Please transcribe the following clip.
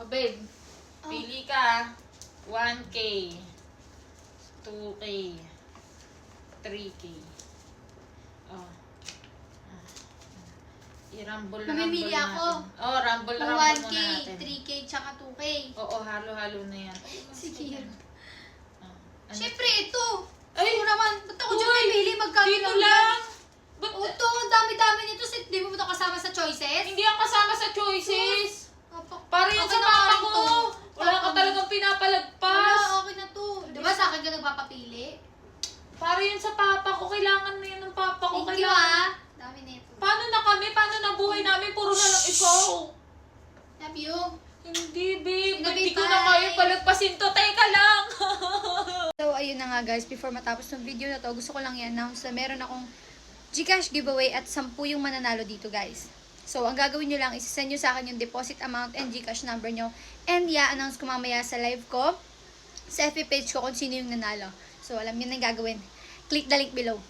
babe. Pili ka. 1K. 2K. 3K. Oh. I-rumble Mamimili ako. natin. Oh, rumble 1K, muna natin. 3K, tsaka 2K. Oo, halo-halo na yan. Sige. Oh. Siyempre, ito. Ay! Ito naman. Ba't ako dyan Uy! pipili? Magkano Dito lang? lang! Ba't O, ito. Ang dami-dami nito. Di mo ba ito kasama sa choices? hindi ang kasama sa choices? Para yan Okay sa na papa nga ko. ito. Wala ka Papa mo. talagang pinapalagpas. Wala, okay na to. Di ba sa akin ka nagpapapili? Para yan sa papa ko. Kailangan na yan ng papa ko. Thank you, Kailangan. Dami nito. Paano na kami? Paano na buhay namin? Puro na lang ikaw. Love you. Hindi, babe. Hindi, Hindi ko bye. na kaya palagpasin to. Teka lang. So, ayun na nga guys. Before matapos ng video na to, gusto ko lang i-announce na meron akong Gcash giveaway at 10 yung mananalo dito guys. So, ang gagawin nyo lang is send nyo sa akin yung deposit amount and Gcash number nyo. And announce ko mamaya sa live ko, sa FB page ko kung sino yung nanalo. So, alam nyo na yung gagawin. Click the link below.